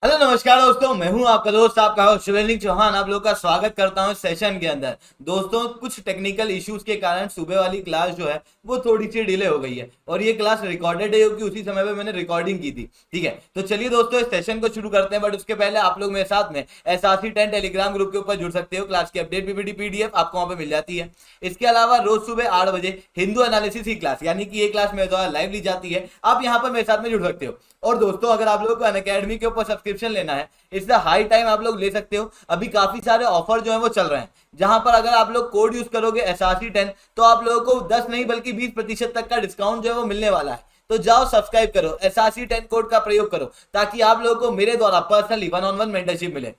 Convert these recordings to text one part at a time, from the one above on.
Hello नमस्कार दोस्तों, मैं हूं आपका दोस्त आपका होस्ट शिवेंद्र चौहान। आप लोगों का स्वागत करता हूं इस सेशन के अंदर। दोस्तों, कुछ टेक्निकल इश्यूज के कारण सुबह वाली क्लास जो है वो थोड़ी सी डिले हो गई है और ये क्लास रिकॉर्डेड है क्योंकि उसी समय पे मैंने रिकॉर्डिंग की थी। ठीक है, तो चलिए दोस्तों इस सेशन को शुरू करते हैं। बट उसके पहले आप लोग मेरे साथ में SRC10 टेलीग्राम ग्रुप के ऊपर जुड़ सकते हो। क्लास की अपडेट पीपीटी PDF आपको वहां पे मिल जाती है। इसके अलावा रोज सुबह 8 बजे हिंदू एनालिसिस की क्लास, यानी कि ये क्लास मेरे द्वारा लाइव ली जाती है। आप यहाँ पर मेरे साथ में जुड़ सकते हो। और दोस्तों, अगर आप लोगों को अनअकैडमी के ऊपर सब्सक्रिप्शन लेना है, इससे हाई टाइम आप लोग ले सकते हो। अभी काफी सारे ऑफर जो है वो चल रहे हैं, जहां पर अगर आप लोग कोड यूज करोगे SRC10 तो आप लोगों को 10 नहीं बल्कि 20% तक का डिस्काउंट जो है वो मिलने वाला है। तो जाओ सब्सक्राइब करो, SRC10 कोड का प्रयोग करो, ताकि आप लोगों को मेरे द्वारा पर्सनली 1-on-1 मेंटरशिप मिले।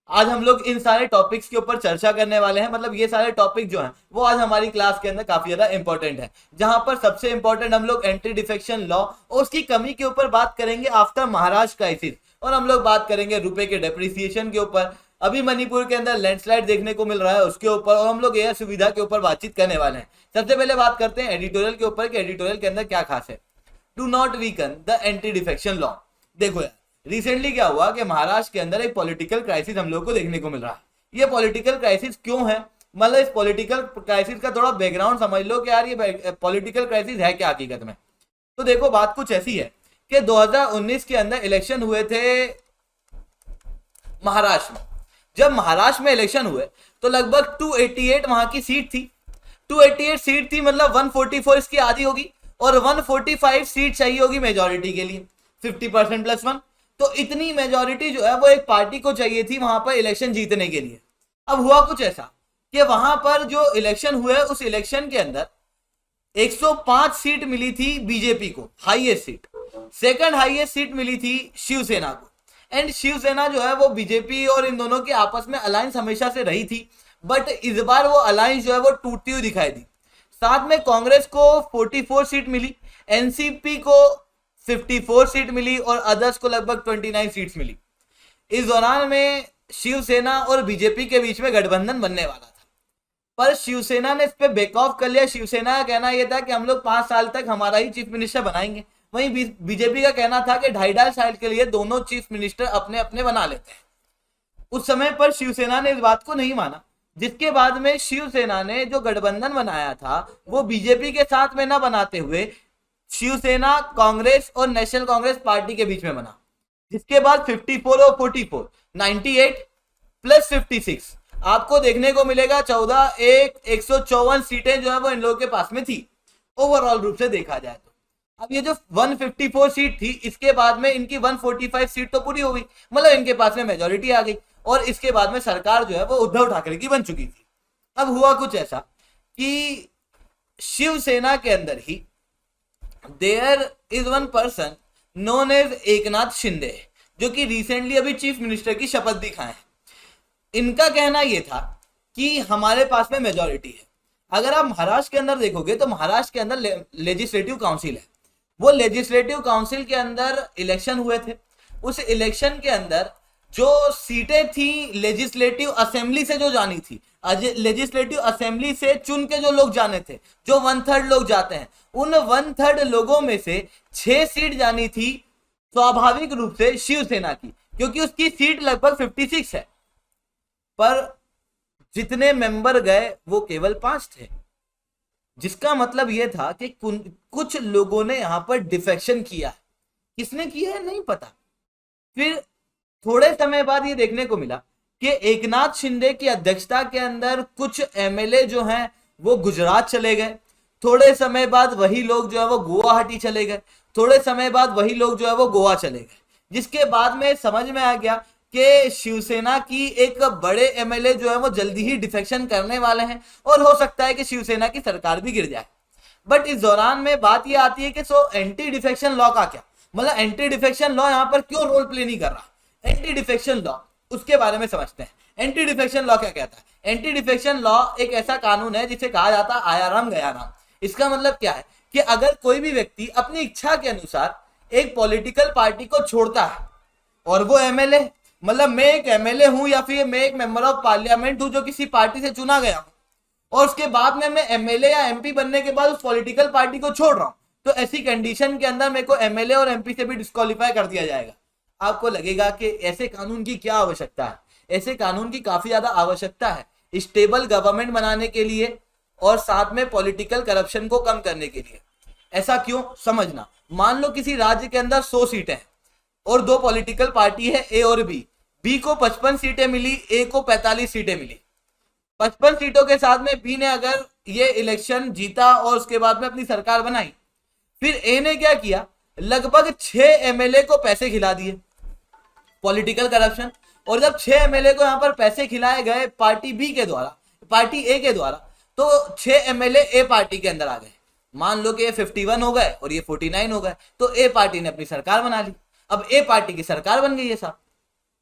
आज हम लोग इन सारे टॉपिक्स के ऊपर चर्चा करने वाले हैं। मतलब ये सारे टॉपिक जो हैं वो आज हमारी क्लास के अंदर काफी ज्यादा इंपॉर्टेंट है। जहां पर सबसे इंपॉर्टेंट हम लोग एंटी डिफेक्शन लॉ और उसकी कमी के ऊपर बात करेंगे आफ्टर महाराष्ट्र क्राइसिस। और हम लोग बात करेंगे रुपए के डेप्रिसिएशन के ऊपर, अभी मणिपुर के अंदर लैंडस्लाइड देखने को मिल रहा है उसके ऊपर, और हम लोग एयर सुविधा के ऊपर बातचीत करने वाले हैं। सबसे पहले बात करते हैं एडिटोरियल के ऊपर कि एडिटोरियल के अंदर क्या खास है। Do not weaken the anti defection law. देखो यार, रिसेंटली क्या हुआ कि महाराष्ट्र के अंदर एक पॉलिटिकल क्राइसिस हम लोग को देखने को मिल रहा है। ये पॉलिटिकल क्राइसिस क्यों है, मतलब इस पॉलिटिकल क्राइसिस का थोड़ा बैकग्राउंड समझ लो कि यार ये पॉलिटिकल क्राइसिस है क्या हकीकत में। तो देखो, बात कुछ ऐसी है कि 2019 के अंदर इलेक्शन हुए थे महाराष्ट्र में। जब महाराष्ट्र में इलेक्शन हुए तो लगभग 288 वहां की सीट थी। 288 सीट थी, मतलब 144 इसकी आधी होगी और 145 सीट चाहिए होगी मेजोरिटी के लिए, 50% + 1। तो इतनी मेजोरिटी जो है वो एक पार्टी को चाहिए थी वहां पर इलेक्शन जीतने के लिए। अब हुआ कुछ ऐसा कि वहां पर जो इलेक्शन हुए उस इलेक्शन के अंदर 105 सीट मिली थी बीजेपी को, highest seat. Second highest seat मिली थी शिवसेना को। एंड शिवसेना जो है वो बीजेपी और इन दोनों के आपस में अलायंस हमेशा से रही थी, बट इस बार वो अलायंस जो है वो टूटती हुई दिखाई दी। साथ में कांग्रेस को 44 सीट मिली, एनसीपी को 54 सीट मिली और अदर्स को लगभग 29 सीट्स मिली। इस दौरान में शिवसेना और बीजेपी के बीच में गठबंधन बनने वाला था, पर शिवसेना ने इस पे बैक ऑफ कर लिया। शिवसेना का कहना यह था कि हम लोग 5 साल तक हमारा ही चीफ मिनिस्टर बनाएंगे। वहीं बीजेपी का कहना था कि 2.5 साल के लिए दोनों चीफ मिनिस्टर अपने अपने बना लेते हैं। उस समय पर शिवसेना ने इस बात को नहीं माना, जिसके बाद में शिवसेना ने जो गठबंधन बनाया था वो बीजेपी के साथ में ना बनाते हुए शिवसेना, कांग्रेस और नेशनल कांग्रेस पार्टी के बीच में बना। जिसके बाद 54 और 44, 98 + 56 आपको देखने को मिलेगा 14 154 सीटें जो है वो इन लोगों के पास में थी, ओवरऑल रूप से देखा जाए तो। अब ये जो 154 सीट थी, इसके बाद में इनकी 145 सीट तो पूरी हो गई, मतलब इनके पास में मेजोरिटी आ गई और इसके बाद में सरकार जो है वो उद्धव ठाकरे की बन चुकी थी। अब हुआ कुछ ऐसा कि शिवसेना के अंदर ही there is one person known as Eknath Shinde, जो कि रिसेंटली अभी चीफ मिनिस्टर की शपथ भी खाए हैं। इनका कहना यह था कि हमारे पास में मेजोरिटी है। अगर आप महाराष्ट्र के अंदर देखोगे तो महाराष्ट्र के अंदर लेजिस्लेटिव काउंसिल है। वो लेजिस्लेटिव काउंसिल के अंदर इलेक्शन हुए थे। उस इलेक्शन के अंदर जो सीटें थी लेजिस्लेटिव असेंबली से जो जानी थी, लेजिस्लेटिव असेंबली से चुन के जो लोग जाने थे, जो 1/3 लोग जाते हैं, उन 1/3 लोगों में से 6 सीट जानी थी स्वाभाविक रूप से शिवसेना की, क्योंकि उसकी सीट लगभग 56 है। पर जितने मेंबर गए वो केवल 5 थे, जिसका मतलब यह था कि कुछ लोगों ने यहां पर डिफेक्शन किया है। किसने किया है नहीं पता। फिर थोड़े समय बाद ये देखने को मिला कि एकनाथ शिंदे की अध्यक्षता के अंदर कुछ एमएलए जो हैं वो गुजरात चले गए। थोड़े समय बाद वही लोग जो है वो गुवाहाटी चले गए। थोड़े समय बाद वही लोग जो है वो गोवा चले गए, जिसके बाद में समझ में आ गया कि शिवसेना की एक बड़े एमएलए जो है वो जल्दी ही डिफेक्शन करने वाले हैं और हो सकता है कि शिवसेना की सरकार भी गिर जाए। बट इस दौरान में बात ये आती है कि एंटी डिफेक्शन लॉ का क्या, मतलब एंटी डिफेक्शन लॉ यहाँ पर क्यों रोल प्ले नहीं कर रहा। एंटी डिफेक्शन लॉ, उसके बारे में समझते हैं। एंटी डिफेक्शन लॉ क्या कहता है। एंटी डिफेक्शन लॉ एक ऐसा कानून है जिसे कहा जाता है आया राम गया राम। इसका मतलब क्या है कि अगर कोई भी व्यक्ति अपनी इच्छा के अनुसार एक पॉलिटिकल पार्टी को छोड़ता है और वो एमएलए, मतलब मैं एक एमएलए हूं या फिर मैं एक मेंबर ऑफ पार्लियामेंट हूं जो किसी पार्टी से चुना गया हूं, और उसके बाद में मैं एमएलए या एमपी बनने के बाद उस पॉलिटिकल पार्टी को छोड़ रहा हूं, तो ऐसी कंडीशन के अंदर मेरे को एमएलए और एमपी से भी डिस्क्वालीफाई कर दिया जाएगा। आपको लगेगा कि ऐसे कानून की क्या आवश्यकता है। ऐसे कानून की काफी ज्यादा आवश्यकता है स्टेबल गवर्नमेंट बनाने के लिए और साथ में पॉलिटिकल करप्शन को कम करने के लिए। ऐसा क्यों, समझना। मान लो किसी राज्य के अंदर 100 सीटें हैं और दो पॉलिटिकल पार्टी है ए और बी। बी को 55 सीटें मिली, ए को 45 सीटें मिली। 55 सीटों के साथ में बी ने अगर ये इलेक्शन जीता और उसके बाद में अपनी सरकार बनाई, फिर ए ने क्या किया, लगभग 6 एमएलए को पैसे खिला दिए, पॉलिटिकल करप्शन। और जब 6 एमएलए को यहां पर पैसे खिलाए गए पार्टी बी के द्वारा, पार्टी ए के द्वारा, तो 6 एमएलए ए पार्टी के अंदर आ गए। मान लो कि ये 51 हो गए और ये 49 हो गए, तो ए पार्टी ने अपनी सरकार बना ली। अब ए पार्टी की सरकार बन गई है साहब।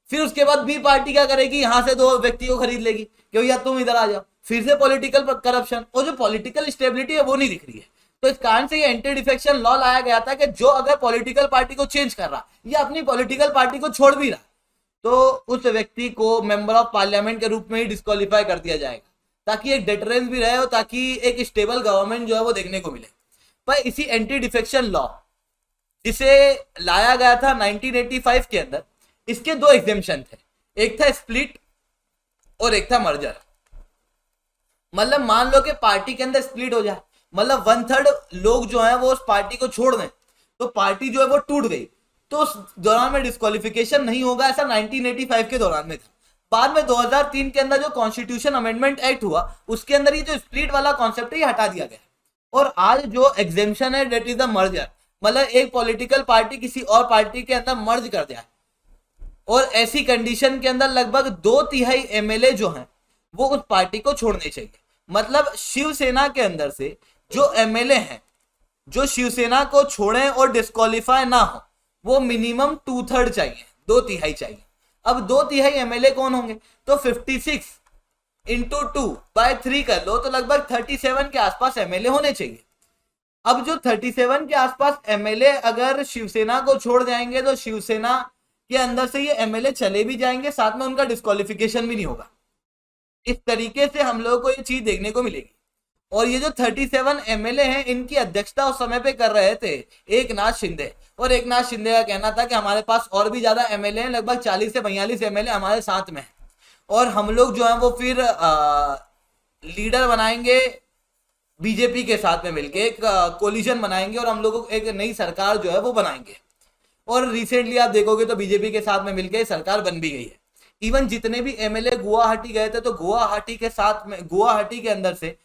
फिर उसके बाद बी पार्टी क्या करेगी, यहां से 2 व्यक्ति को खरीद लेगी कि भैया तुम इधर आ जाओ। फिर से पॉलिटिकल करप्शन, और जो पॉलिटिकल स्टेबिलिटी है वो नहीं दिख रही है। तो इस कारण से ये एंटी डिफेक्शन लॉ लाया गया था कि जो अगर पॉलिटिकल पार्टी को चेंज कर रहा या अपनी पॉलिटिकल पार्टी को छोड़ भी रहा, तो उस व्यक्ति को मेंबर ऑफ पार्लियामेंट के रूप में ही डिस्क्वालीफाई कर दिया जाएगा, ताकि एक डिटरेंस भी रहे और ताकि एक स्टेबल गवर्नमेंट जो है वो देखने को मिले। पर इसी एंटी डिफेक्शन लॉ जिसे लाया गया था 1985 के अंदर, इसके 2 एग्जेम्पशन थे। एक था स्प्लिट और एक था मर्जर। मतलब मान लो कि पार्टी के अंदर स्प्लिट हो जाए, मतलब 1/3 लोग जो है वो उस पार्टी को छोड़ दें, तो पार्टी जो है वो टूट गई, तो उस दौरान में डिस्क्वालिफिकेशन नहीं होगा। ऐसा 1985 के दौरान में था। बाद में 2003 के अंदर जो कॉन्स्टिट्यूशन अमेंडमेंट एक्ट हुआ, उसके अंदर ये जो स्प्लिट वाला कॉन्सेप्ट है ये हटा दिया गया। और आज जो एग्जेम्पशन है डेट इज द मर्जर, मतलब एक पॉलिटिकल पार्टी किसी और पार्टी के अंदर मर्ज कर दिया, और ऐसी कंडीशन के अंदर लगभग 2/3 एमएलए जो हैं वो उस पार्टी को छोड़ने चाहिए। मतलब शिवसेना के अंदर से जो एमएलए हैं जो शिवसेना को छोड़ें और डिस्क्वालीफाई ना हो, वो मिनिमम 2/3 चाहिए, 2/3 चाहिए। अब 2/3 एमएलए कौन होंगे, तो 56 इंटू 2/3 कर लो, तो लगभग 37 के आसपास एमएलए होने चाहिए। अब जो 37 के आसपास एमएलए अगर शिवसेना को छोड़ जाएंगे, तो शिवसेना के अंदर से ये एमएलए चले भी जाएंगे, साथ में उनका डिस्क्वालिफिकेशन भी नहीं होगा। इस तरीके से हम लोगों को ये चीज देखने को मिलेगी। और ये जो 37 एमएलए हैं, इनकी अध्यक्षता उस समय पे कर रहे थे एकनाथ शिंदे। और एकनाथ शिंदे का कहना था कि हमारे पास और भी ज्यादा एमएलए हैं, लगभग 40 से 42 एमएलए हमारे साथ में हैं, और हम लोग जो है वो फिर लीडर बनाएंगे बीजेपी के साथ में मिलके, एक कोलिशन बनाएंगे और हम लोग एक नई सरकार जो है वो बनाएंगे। और रिसेंटली आप देखोगे तो बीजेपी के साथ में मिलके सरकार बन भी गई है। इवन जितने भी एमएलए गुवाहाटी गए थे, तो गुवाहाटी के साथ में, गुवाहाटी के अंदर से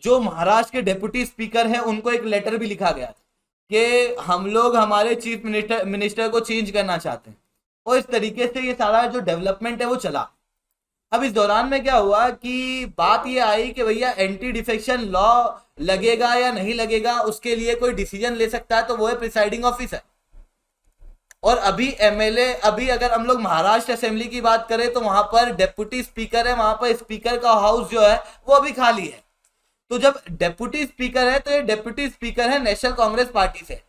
जो महाराष्ट्र के डेप्यूटी स्पीकर हैं, उनको एक लेटर भी लिखा गया कि हम लोग हमारे चीफ मिनिस्टर को चेंज करना चाहते हैं। और इस तरीके से ये सारा जो डेवलपमेंट है वो चला। अब इस दौरान में क्या हुआ कि बात ये आई कि भैया एंटी डिफेक्शन लॉ लगेगा या नहीं लगेगा, उसके लिए कोई डिसीजन ले सकता है तो वो है प्रिसाइडिंग ऑफिसर। और अभी एमएलए, अभी अगर हम लोग महाराष्ट्र असेंबली की बात करें तो वहां पर डेप्यूटी स्पीकर है, वहां पर स्पीकर का हाउस जो है वो अभी खाली है। तो जब डेप्यूटी स्पीकर है, तो ये डेप्यूटी स्पीकर है नेशनल कांग्रेस पार्टी से।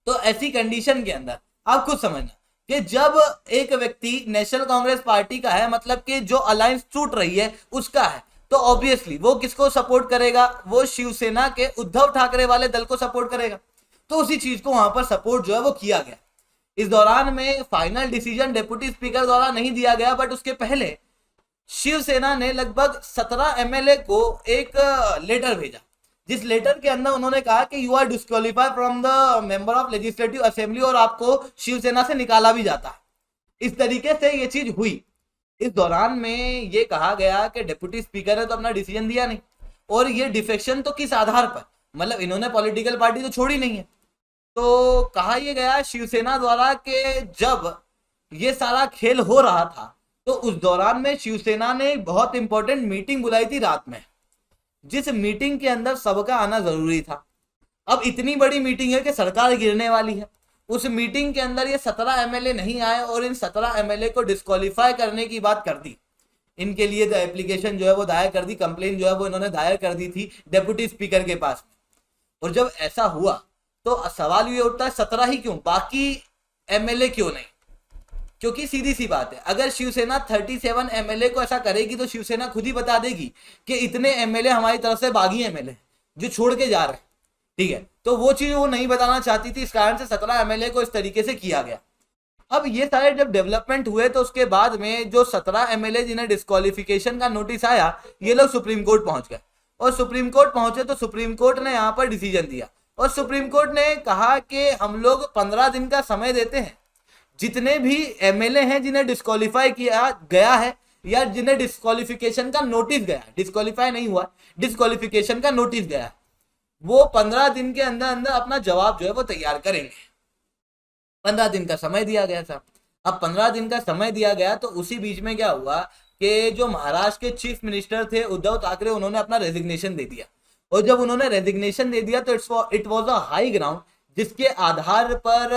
तो ऐसी कंडीशन के अंदर आप खुद समझना कि जब एक व्यक्ति नेशनल कांग्रेस पार्टी का है, मतलब कि जो अलायंस टूट रही है उसका है, तो ऑब्वियसली वो किसको सपोर्ट करेगा, वो शिवसेना के उद्धव ठाकरे वाले दल को सपोर्ट करेगा। तो उसी चीज को वहां पर सपोर्ट जो है वो किया गया। इस दौरान में फाइनल डिसीजन डेप्यूटी स्पीकर द्वारा नहीं दिया गया, बट उसके पहले शिवसेना ने लगभग 17 एमएलए को एक लेटर भेजा, जिस लेटर के अंदर उन्होंने कहा कि you are disqualified from the member of legislative assembly, और आपको शिवसेना से निकाला भी जाता है। इस तरीके से ये चीज हुई। इस दौरान में ये कहा गया कि डेप्यूटी स्पीकर ने तो अपना डिसीजन दिया नहीं, और ये डिफेक्शन तो किस आधार पर, मतलब इन्होंने पॉलिटिकल पार्टी तो छोड़ी नहीं है। तो कहा यह गया शिवसेना द्वारा कि जब ये सारा खेल हो रहा था, तो उस दौरान में शिवसेना ने एक बहुत इंपॉर्टेंट मीटिंग बुलाई थी रात में, जिस मीटिंग के अंदर सबका आना जरूरी था। अब इतनी बड़ी मीटिंग है कि सरकार गिरने वाली है। उस मीटिंग के अंदर ये 17 एमएलए नहीं आए और इन 17 एमएलए को डिस्क्वालीफाई करने की बात कर दी। इनके लिए एप्लीकेशन जो है वो दायर कर दी, कंप्लेन जो है वो इन्होंने दायर कर दी थी डेप्यूटी स्पीकर के पास। और जब ऐसा हुआ तो सवाल ये उठता है 17 ही क्यों, बाकी एमएलए क्यों नहीं? क्योंकि सीधी सी बात है, अगर शिवसेना 37 एमएलए को ऐसा करेगी तो शिवसेना खुद ही बता देगी कि इतने एमएलए हमारी तरफ से बागी एमएलए जो छोड़ के जा रहे हैं, ठीक है। तो वो चीज वो नहीं बताना चाहती थी, इस कारण से 17 एमएलए को इस तरीके से किया गया। अब ये सारे जब डेवलपमेंट हुए तो उसके बाद में जो 17 एमएलए जिन्हें डिस्क्वालिफिकेशन का नोटिस आया, ये लोग सुप्रीम कोर्ट पहुंच गए, और सुप्रीम कोर्ट पहुंचे तो सुप्रीम कोर्ट ने यहाँ पर डिसीजन दिया, और सुप्रीम कोर्ट ने कहा कि हम लोग 15 दिन का समय देते हैं, जितने भी एमएलए हैं जिन्हें डिस्क्वालीफाई किया गया है या जिन्हें डिस्क्वालिफिकेशन का नोटिस गया, डिस्क्वालीफाई नहीं हुआ, डिस्क्वालिफिकेशन का नोटिस गया, वो 15 दिन के अंदर अंदर अपना जवाब जो है वो तैयार करेंगे। 15 दिन का समय दिया गया था। अब 15 दिन का समय दिया गया तो उसी बीच में क्या हुआ कि जो महाराष्ट्र के चीफ मिनिस्टर थे उद्धव ठाकरे, उन्होंने अपना रेजिग्नेशन दे दिया, और जब उन्होंने रेजिग्नेशन दे दिया तो it was a high ground जिसके आधार पर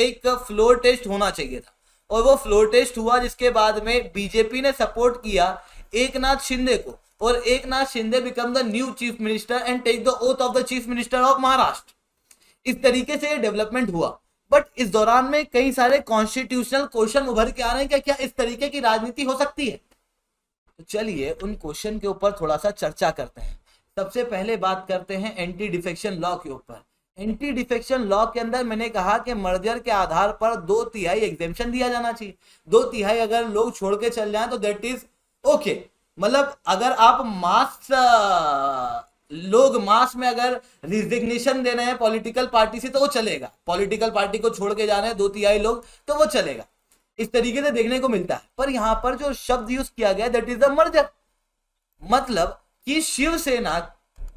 एक फ्लोर टेस्ट होना चाहिए था, और वो फ्लोर टेस्ट हुआ, जिसके बाद में बीजेपी ने सपोर्ट किया एकनाथ शिंदे को, और Eknath Shinde become the new chief minister and take the oath of the chief minister of Maharashtra. इस तरीके से ये डेवलपमेंट हुआ। बट इस दौरान में कई सारे कॉन्स्टिट्यूशनल क्वेश्चन उभर के आ रहे हैं कि क्या इस तरीके की राजनीति हो सकती है। तो चलिए उन क्वेश्चन के ऊपर थोड़ा सा चर्चा करते हैं। सबसे पहले बात करते हैं एंटी डिफेक्शन लॉ के ऊपर। एंटी डिफेक्शन लॉ के अंदर मैंने कहा कि मर्जर के आधार पर 2/3 एग्जेम्पशन दिया जाना चाहिए। 2/3 अगर लोग छोड़ के चल जाएं तो दैट इज ओके। मतलब अगर आप लोग मास में अगर रिजिग्नेशन दे रहे हैं पॉलिटिकल पार्टी से तो वो चलेगा, पॉलिटिकल पार्टी को छोड़ के जा रहे हैं 2/3 लोग तो वो चलेगा, इस तरीके से देखने को मिलता है। पर यहां पर जो शब्द यूज किया गया दैट इज द मर्जर, मतलब कि शिवसेना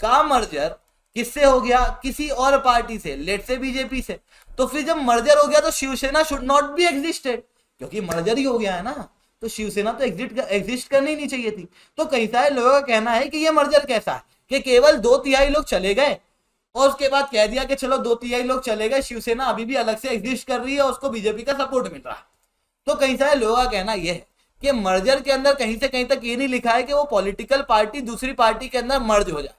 का मर्जर किससे हो गया, किसी और पार्टी से, लेट से बीजेपी से। तो फिर जब मर्जर हो गया तो Shiv Sena should not be existed, क्योंकि मर्जर ही हो गया है ना, तो शिवसेना तो एग्जिस्ट करनी नहीं चाहिए थी। तो कई सारे लोगों का कहना है कि ये मर्जर कैसा है कि केवल 2/3 लोग चले गए और उसके बाद कह दिया कि चलो 2/3 लोग चले गए, शिवसेना अभी भी अलग से एग्जिस्ट कर रही है, उसको बीजेपी का सपोर्ट मिल रहा है। तो कई सारे लोगों का कहना यह है कि मर्जर के अंदर कहीं से कहीं तक ये नहीं लिखा है कि वो पॉलिटिकल पार्टी दूसरी पार्टी के अंदर मर्ज हो जाए।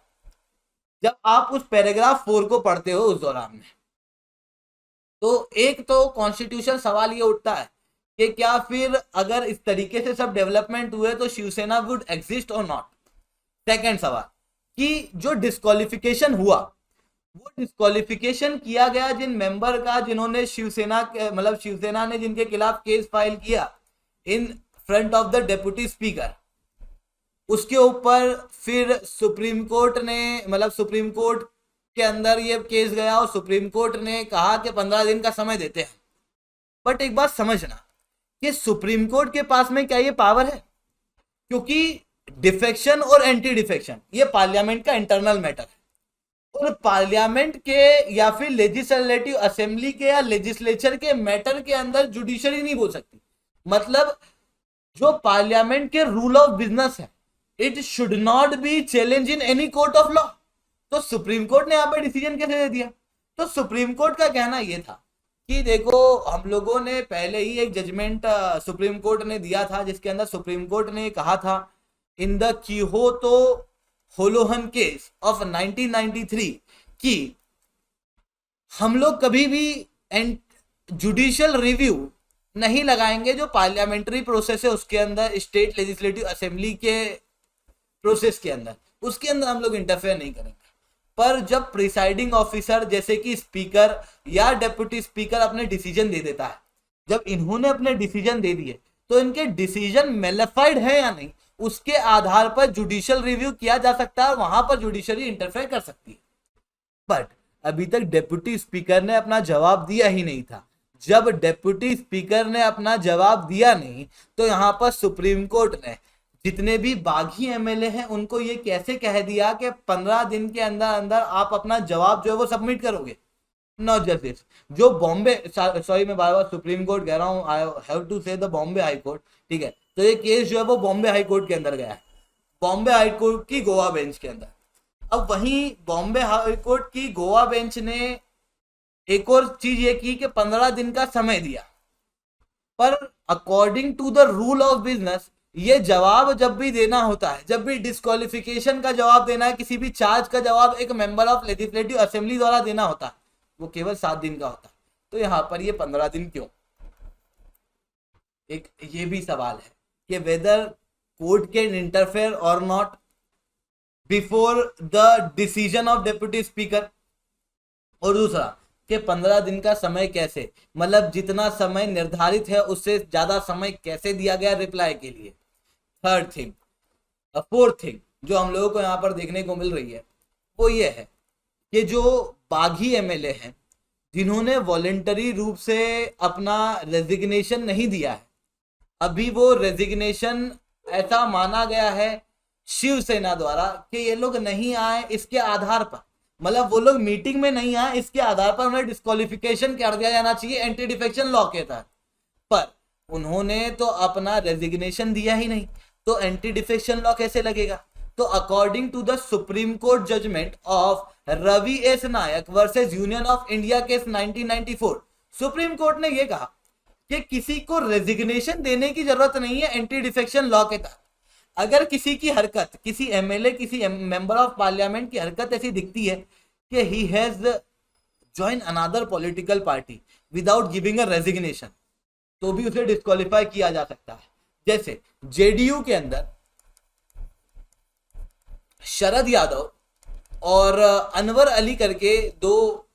जब आप उस पैराग्राफ 4 को पढ़ते हो उस दौरान में, तो एक तो कॉन्स्टिट्यूशन सवाल ये उठता है कि क्या फिर अगर इस तरीके से सब डेवलपमेंट हुए तो शिवसेना वुड एग्जिस्ट और नॉट। सेकंड सवाल कि जो डिस्क्वालिफिकेशन हुआ वो डिस्क्वालिफिकेशन किया गया जिन मेंबर का जिन्होंने शिवसेना मतलब शिवसेना ने जिनके खिलाफ केस फाइल किया in front of the deputy speaker, उसके ऊपर फिर सुप्रीम कोर्ट ने मतलब सुप्रीम कोर्ट के अंदर ये केस गया और सुप्रीम कोर्ट ने कहा कि 15 दिन का समय देते हैं। बट एक बात समझना कि सुप्रीम कोर्ट के पास में क्या ये पावर है, क्योंकि डिफेक्शन और एंटी डिफेक्शन ये पार्लियामेंट का इंटरनल मैटर है, और पार्लियामेंट के या फिर लेजिस्लेटिव असेंबली के या लेजिस्लेचर के मैटर के अंदर जुडिशरी नहीं बोल सकती। मतलब जो पार्लियामेंट के रूल ऑफ बिजनेस है it should not B challenge in any court of law. तो सुप्रीम कोर्ट ने यहाँ पे डिसीजन कैसे दे दिया? तो सुप्रीम कोर्ट का कहना यह था कि देखो हम लोगों ने पहले ही एक जजमेंट सुप्रीम कोर्ट ने दिया था जिसके अंदर सुप्रीम कोर्ट ने कहा था in the Kihoto Hollohan case of 1993 कि हम लोग कभी भी जुडिशियल रिव्यू नहीं लगाएंगे जो पार्लियामेंट्री प्रोसेस है उसके अंदर, स्टेट लेजिस्लेटिव असेंबली के प्रोसेस के अंदर, उसके अंदर हम लोग इंटरफेयर नहीं करेंगे। पर जब प्रिसाइडिंग ऑफिसर जैसे कि स्पीकर या डेप्यूटी स्पीकर अपने डिसीजन दे देता है, जब इन्होंने अपने डिसीजन दे दिए तो इनके डिसीजन मेलिफाइड है या नहीं उसके आधार पर जुडिशियल रिव्यू किया जा सकता है, वहां पर जुडिशरी इंटरफेयर कर सकती है। बट अभी तक डेप्यूटी स्पीकर ने अपना जवाब दिया ही नहीं था। जब डेप्यूटी स्पीकर ने अपना जवाब दिया नहीं तो यहाँ पर सुप्रीम कोर्ट ने जितने भी बागी एमएलए हैं उनको ये कैसे कह दिया कि 15 दिन के अंदर अंदर आप अपना जवाब जो है वो सबमिट करोगे। नॉट जस्ट दिस, जो बॉम्बे सॉरी मैं बार बार सुप्रीम कोर्ट कह रहा हूँ, आई हैव टू से द बॉम्बे हाई कोर्ट, ठीक है। तो ये केस जो है वो बॉम्बे हाई कोर्ट के अंदर गया है, बॉम्बे हाई कोर्ट की गोवा बेंच के अंदर। अब वहीं बॉम्बे हाई कोर्ट की गोवा बेंच ने एक और चीज ये की कि 15 दिन का समय दिया, पर according to the rule of business ये जवाब जब भी देना होता है, जब भी डिस्क्वालिफिकेशन का जवाब देना है, किसी भी चार्ज का जवाब एक मेंबर ऑफ लेजिस्लेटिव असेंबली द्वारा देना होता है, वो केवल 7 दिन का होता है। तो यहाँ पर ये 15 दिन क्यों? एक ये भी सवाल है कि वेदर कोर्ट कैन इंटरफेयर और not before the decision of deputy speaker. और दूसरा कि 15 दिन का समय कैसे, मतलब जितना समय निर्धारित है उससे ज्यादा समय कैसे दिया गया रिप्लाई के लिए। थर्ड थिंग, फोर्थ थिंग जो हम लोगों को यहाँ पर देखने को मिल रही है वो ये है कि जो बागी एमएलए हैं जिन्होंने वॉलेंटरी रूप से अपना रेजिग्नेशन नहीं दिया है, अभी वो रेजिग्नेशन ऐसा माना गया है शिवसेना द्वारा कि ये लोग नहीं आए इसके आधार पर, मतलब वो लोग मीटिंग में नहीं आए इसके आधार पर उन्हें डिस्क्वालिफिकेशन कर दिया जाना चाहिए एंटी डिफेक्शन लॉ के तहत। पर उन्होंने तो अपना रेजिग्नेशन दिया ही नहीं, तो एंटी डिफेक्शन लॉ कैसे लगेगा। तो according to the Supreme Court judgement of Ravi S Nayak versus Union of India case 1994, Supreme Court ने यह कहा कि किसी को रेजिग्नेशन देने की जरूरत नहीं है एंटी डिफेक्शन लॉ के तहत। अगर किसी की हरकत, किसी एमएलए, किसी मेंबर ऑफ पार्लियामेंट की हरकत ऐसी दिखती है कि he has join another political party without giving a resignation, तो भी उसे डिस्क्वालीफाई किया जा सकता है। जैसे जेडीयू के अंदर शरद यादव और अनवर अली करके दो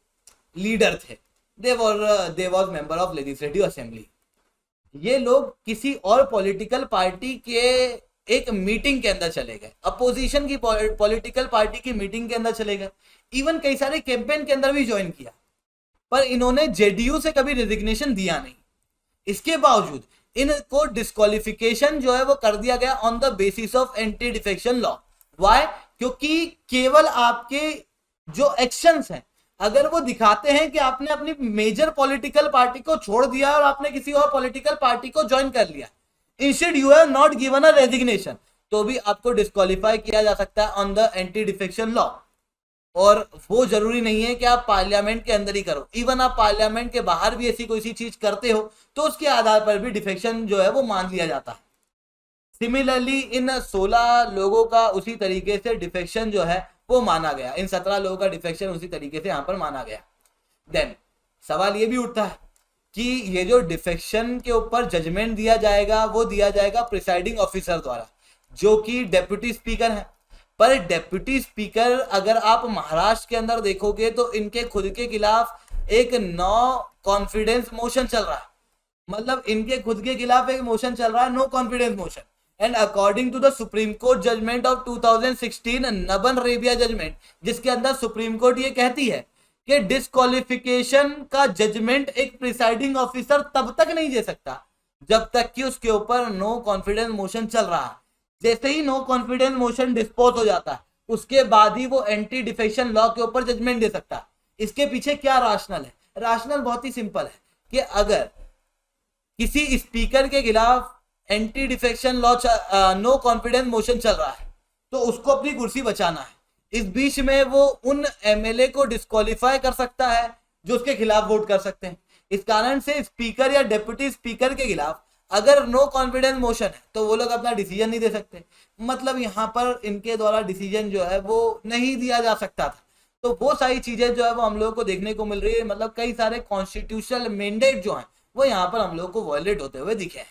लीडर थे, they was member of legislative assembly. ये लोग किसी और पॉलिटिकल पार्टी के एक मीटिंग के अंदर चले गए, अपोजिशन की पॉलिटिकल पार्टी की मीटिंग के अंदर चले गए, इवन कई सारे कैंपेन के अंदर भी ज्वाइन किया, पर इन्होंने जेडीयू से कभी रेजिग्नेशन दिया नहीं। इसके बावजूद इनको डिस्क्वालिफिकेशन जो है वो कर दिया गया on the basis of anti defection law. Why? क्योंकि केवल आपके जो एक्शंस हैं, अगर वो दिखाते हैं कि आपने अपनी मेजर पॉलिटिकल पार्टी को छोड़ दिया और आपने किसी और पॉलिटिकल पार्टी को ज्वाइन कर लिया, instead you have not given a resignation, तो भी आपको डिस्क्वालीफाई किया जा सकता है on the anti defection law. और वो जरूरी नहीं है कि आप पार्लियामेंट के अंदर ही करो, इवन आप पार्लियामेंट के बाहर भी ऐसी कोई सी चीज करते हो तो उसके आधार पर भी डिफेक्शन जो है वो मान लिया जाता है। सिमिलरली इन 16 लोगों का उसी तरीके से डिफेक्शन जो है वो माना गया, इन 17 लोगों का डिफेक्शन उसी तरीके से यहाँ पर माना गया। देन सवाल ये भी उठता है कि ये जो डिफेक्शन के ऊपर जजमेंट दिया जाएगा वो दिया जाएगा प्रिसाइडिंग ऑफिसर द्वारा, जो कि डेप्यूटी स्पीकर है। पर डेप्यूटी स्पीकर अगर आप महाराष्ट्र के अंदर देखोगे तो इनके खुद के खिलाफ एक नो कॉन्फिडेंस मोशन चल रहा है, मतलब इनके खुद के खिलाफ एक मोशन चल रहा है, no confidence motion. And according to the Supreme Court judgement of 2016 Nabam Rebia judgement, जिसके अंदर सुप्रीम कोर्ट ये कहती है कि डिस्क्वालिफिकेशन का जजमेंट एक प्रिसाइडिंग ऑफिसर तब तक नहीं दे सकता जब तक कि उसके ऊपर नो कॉन्फिडेंस मोशन चल रहा है। जैसे ही नो कॉन्फिडेंस मोशन डिस्पोज हो जाता है उसके बाद ही वो एंटी डिफेक्शन लॉ के ऊपर जजमेंट दे सकता है। इसके पीछे क्या राशनल है? राशनल बहुत ही सिंपल है कि अगर किसी स्पीकर के खिलाफ anti defection law no confidence motion चल रहा है तो उसको अपनी कुर्सी बचाना है, इस बीच में वो उन एमएलए को डिस्क्वालीफाई कर सकता है जो उसके खिलाफ वोट कर सकते हैं। इस कारण से स्पीकर या डेप्यूटी स्पीकर के खिलाफ अगर नो कॉन्फिडेंस मोशन है तो वो लोग अपना डिसीजन नहीं दे सकते, मतलब यहाँ पर इनके द्वारा डिसीजन जो है वो नहीं दिया जा सकता था। तो वो सारी चीजें जो है वो हम लोगों को देखने को मिल रही है, मतलब कई सारे कॉन्स्टिट्यूशनल मैंडेट जो हैं वो यहाँ पर हम लोगों को वायलेट होते हुए दिखे हैं।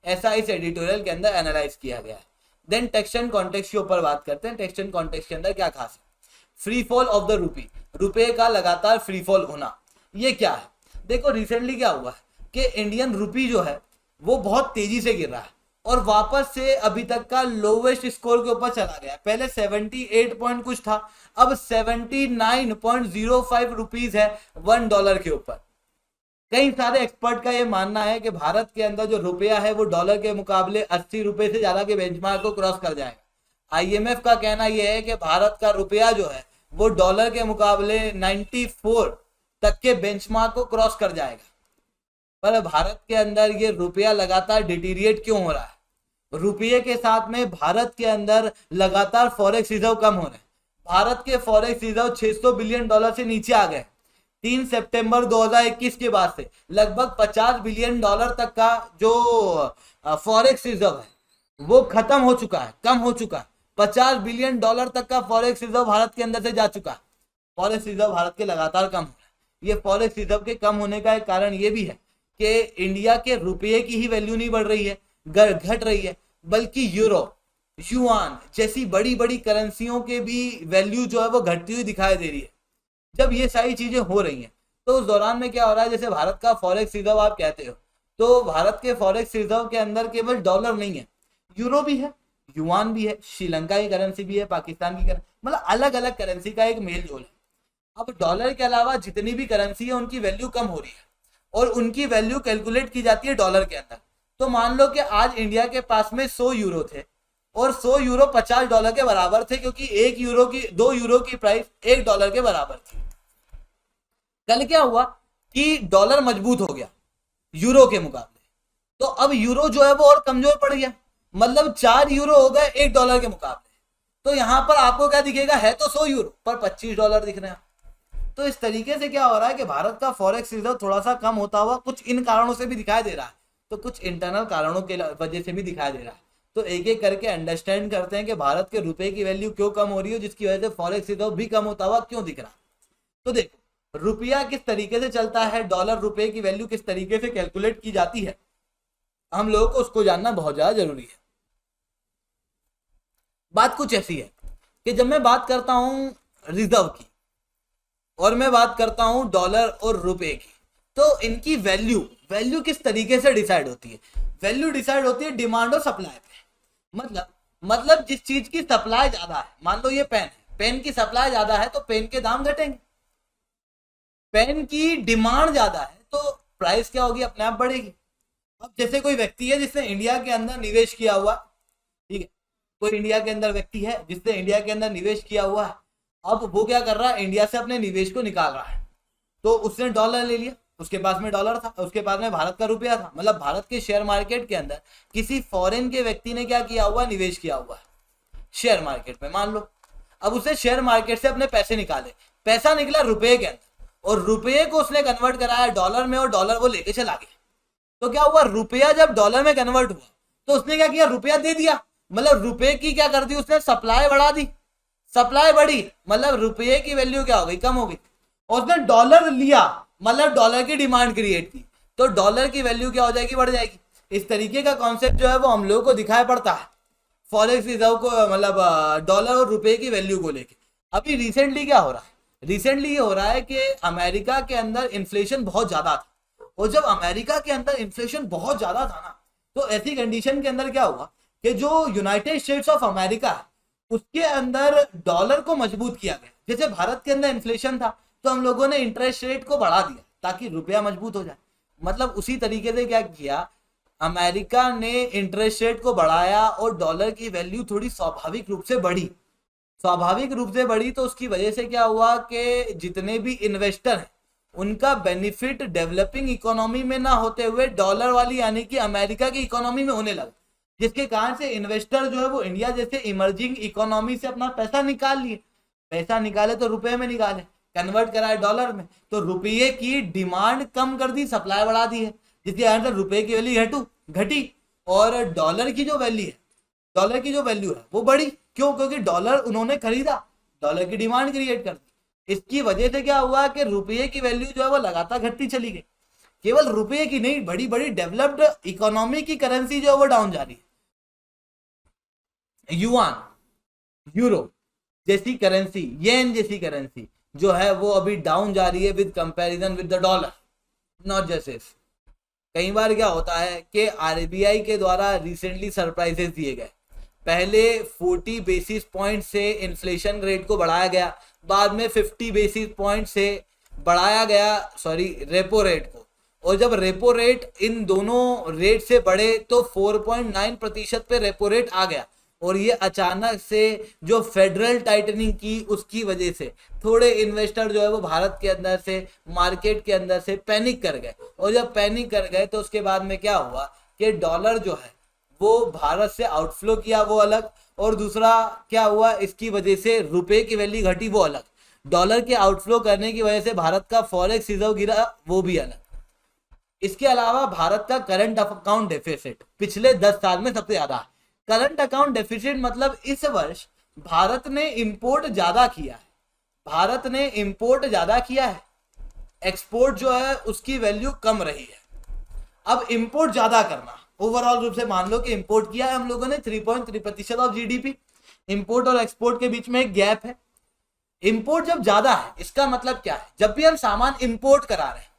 ऐसा इस एडिटोरियल के अंदर एनालाइज किया गया है। देन टेक्स्ट एंड कॉन्टेक्स्ट के ऊपर बात करते हैं। टेक्स्ट एंड कॉन्टेक्स्ट के अंदर क्या खास है? Free fall of the rupee, रुपए का लगातार फ्री फॉल होना, ये क्या है? देखो रिसेंटली क्या हुआ है कि इंडियन रूपी जो है वो बहुत तेजी से गिर रहा है और वापस से अभी तक का लोवेस्ट स्कोर के ऊपर चला गया। पहले 78 पॉइंट कुछ था, अब 79.05 रुपीज है $1 के ऊपर। कई सारे एक्सपर्ट का ये मानना है कि भारत के अंदर जो रुपया है वो डॉलर के मुकाबले 80 रुपए से ज्यादा के बेंचमार्क को क्रॉस कर जाएगा। आईएमएफ का कहना यह है कि भारत का रुपया जो है वो डॉलर के मुकाबले 94 तक के बेंचमार्क को क्रॉस कर जाएगा। पर भारत के अंदर ये रुपया लगातार डिटीरिएट क्यों हो रहा है? रुपये के साथ में भारत के अंदर लगातार फॉरेक्स रिजर्व कम हो रहे हैं। भारत के फॉरेक्स रिजर्व $600 बिलियन से नीचे आ गए। 3 सितंबर 2021 के बाद से लगभग $50 बिलियन तक का जो फॉरेक्स रिजर्व है वो खत्म हो चुका है, कम हो चुका है। $50 बिलियन तक का फॉरेक्स रिजर्व भारत के अंदर से जा चुका है। फॉरेक्स रिजर्व भारत के लगातार कम हो रहा है। ये फॉरेक्स रिजर्व के कम होने का एक कारण ये भी है कि इंडिया के रुपये की ही वैल्यू नहीं बढ़ रही है, घट रही है, बल्कि यूरो, युआन जैसी बड़ी बड़ी करेंसियों के भी वैल्यू जो है वो घटती हुई दिखाई दे रही है। जब ये सारी चीजें हो रही हैं तो उस दौरान में क्या हो रहा है, जैसे भारत का फॉरेक्स रिजर्व आप कहते हो, तो भारत के फॉरेक्स रिजर्व के अंदर केवल डॉलर नहीं है, यूरो भी है, युआन भी है, श्रीलंका की करेंसी भी है, पाकिस्तान की करेंसी, मतलब अलग अलग करेंसी का एक मेल जोल है। अब डॉलर के अलावा जितनी भी करेंसी है उनकी वैल्यू कम हो रही है और उनकी वैल्यू कैलकुलेट की जाती है डॉलर के अंदर। तो मान लो कि आज इंडिया के पास में 100 यूरो थे और 100 यूरो $50 के बराबर थे, क्योंकि 2 यूरो की प्राइस $1 के बराबर थी। कल क्या हुआ कि डॉलर मजबूत हो गया यूरो के मुकाबले, तो अब यूरो जो है वो और कमजोर पड़ गया, मतलब 4 यूरो हो गए $1 के मुकाबले। तो यहां पर आपको क्या दिखेगा, है तो 100 यूरो पर $25 दिख रहे हैं। तो इस तरीके से क्या हो रहा है कि भारत का फॉरेक्स रिजर्व थोड़ा सा कम होता हुआ कुछ इन कारणों से भी दिखाई दे रहा है, तो कुछ इंटरनल कारणों के वजह से भी दिखाई दे रहा है। तो एक एक करके अंडरस्टैंड करते हैं कि भारत के रुपए की वैल्यू क्यों कम हो रही है, जिसकी वजह से फॉरेक्स रिजर्व भी कम होता हुआ क्यों दिख रहा है। तो देखो रुपया किस तरीके से चलता है, डॉलर रुपए की वैल्यू किस तरीके से कैलकुलेट की जाती है, हम लोगों को उसको जानना बहुत ज्यादा जरूरी है। बात कुछ ऐसी है कि जब मैं बात करता हूं रिजर्व की और मैं बात करता हूं डॉलर और रुपए की, तो इनकी वैल्यू किस तरीके से डिसाइड होती है। वैल्यू डिसाइड होती है डिमांड और सप्लाई पे। मतलब जिस चीज की सप्लाई ज्यादा है, मान लो ये पेन है, पेन की सप्लाई ज्यादा है तो पेन के दाम घटेंगे। पेन की डिमांड ज्यादा है तो प्राइस क्या होगी, अपने आप बढ़ेगी। अब जैसे कोई व्यक्ति है जिसने इंडिया के अंदर निवेश किया हुआ, ठीक है, कोई इंडिया के अंदर व्यक्ति है जिसने इंडिया के अंदर निवेश किया हुआ है, अब वो क्या कर रहा है, इंडिया से अपने निवेश को निकाल रहा है। तो उसने डॉलर ले लिया, उसके पास में डॉलर था, उसके पास में भारत का रुपया था, मतलब भारत के शेयर मार्केट के अंदर किसी फॉरेन के व्यक्ति ने क्या किया हुआ, निवेश किया हुआ है शेयर मार्केट में, मान लो। अब उसे शेयर मार्केट से अपने पैसे निकाले, पैसा निकला रुपये के अंदर और रुपये को उसने कन्वर्ट कराया डॉलर में और डॉलर वो लेके चला गया। तो क्या हुआ, रुपया जब डॉलर में कन्वर्ट हुआ तो उसने क्या किया, रुपया दे दिया, मतलब रुपये की क्या कर दी उसने, सप्लाई बढ़ा दी। सप्लाई बढ़ी मतलब रुपये की वैल्यू क्या हो गई, कम हो गई। और उसने डॉलर लिया, मतलब डॉलर की डिमांड क्रिएट की, तो डॉलर की वैल्यू क्या हो जाएगी, बढ़ जाएगी। इस तरीके का कॉन्सेप्ट जो है वो हम लोगों को दिखाई पड़ता है फॉरेक्स रिजर्व को, मतलब डॉलर और रुपए की वैल्यू को लेके। अभी रिसेंटली क्या हो रहा है, रिसेंटली ये हो रहा है कि अमेरिका के अंदर इन्फ्लेशन बहुत ज्यादा था, और जब अमेरिका के अंदर इन्फ्लेशन बहुत ज्यादा था ना, तो ऐसी कंडीशन के अंदर क्या हुआ कि जो यूनाइटेड स्टेट्स ऑफ अमेरिका है उसके अंदर डॉलर को मजबूत किया गया। जैसे भारत के अंदर इन्फ्लेशन था तो हम लोगों ने इंटरेस्ट रेट को बढ़ा दिया ताकि रुपया मजबूत हो जाए, मतलब उसी तरीके से क्या किया, अमेरिका ने इंटरेस्ट रेट को बढ़ाया और डॉलर की वैल्यू थोड़ी स्वाभाविक रूप से बढ़ी। स्वाभाविक रूप से बढ़ी तो उसकी वजह से क्या हुआ कि जितने भी इन्वेस्टर हैं उनका बेनिफिट डेवलपिंग इकोनॉमी में ना होते हुए डॉलर वाली यानी कि अमेरिका की इकोनॉमी में होने लगा, जिसके कारण से इन्वेस्टर जो है वो इंडिया जैसे इमर्जिंग इकोनॉमी से अपना पैसा निकाल लिए। पैसा निकाले तो रुपए में निकाले, कन्वर्ट कराए डॉलर में, तो रुपये की डिमांड कम कर दी, सप्लाई बढ़ा दी है, जिसके कारण से रुपए की वैल्यू घटी और डॉलर की जो वैल्यू है वो बढ़ी। क्यों, क्योंकि डॉलर उन्होंने खरीदा, डॉलर की डिमांड क्रिएट कर दी। इसकी वजह से क्या हुआ कि रुपये की वैल्यू जो है वो लगातार घटती चली गई। केवल रुपये की नहीं, बड़ी बड़ी डेवलप्ड इकोनॉमी की करेंसी जो है वो डाउन जा रही है। युआन, यूरो जैसी करेंसी, येन जैसी करेंसी जो है वो अभी डाउन जा रही है with comparison with the dollar, not just. कई बार क्या होता है कि आरबीआई के द्वारा रिसेंटली सरप्राइजेस दिए गए। पहले 40 बेसिस पॉइंट से इन्फ्लेशन रेट को बढ़ाया गया, बाद में 50 बेसिस पॉइंट से बढ़ाया गया रेपो रेट को, और जब रेपो रेट इन दोनों रेट से बढ़े तो 4.9% पे रेपो रेट आ गया। और ये अचानक से जो फेडरल टाइटनिंग की उसकी वजह से थोड़े इन्वेस्टर जो है वो भारत के अंदर से, मार्केट के अंदर से पैनिक कर गए, और जब पैनिक कर गए तो उसके बाद में क्या हुआ कि डॉलर जो है वो भारत से आउटफ्लो किया वो अलग, और दूसरा क्या हुआ, इसकी वजह से रुपए की वैल्यू घटी वो अलग। डॉलर के आउटफ्लो करने की वजह से भारत का फॉरेक्स रिजर्व गिरा वो भी अलग। इसके अलावा भारत का करंट अकाउंट डेफिसिट पिछले 10 साल में सबसे ज्यादा है। करंट अकाउंट डेफिसिट मतलब इस वर्ष भारत ने इंपोर्ट ज्यादा किया है, भारत ने इंपोर्ट ज्यादा किया है, एक्सपोर्ट जो है उसकी वैल्यू कम रही है। अब इंपोर्ट ज्यादा करना, ओवरऑल रूप से मान लो कि इंपोर्ट किया है हम लोगों ने 3.3% ऑफ जीडीपी। इंपोर्ट और एक्सपोर्ट के बीच में एक गैप है, इंपोर्ट जब ज्यादा है इसका मतलब क्या है, जब भी हम सामान इंपोर्ट करा रहे हैं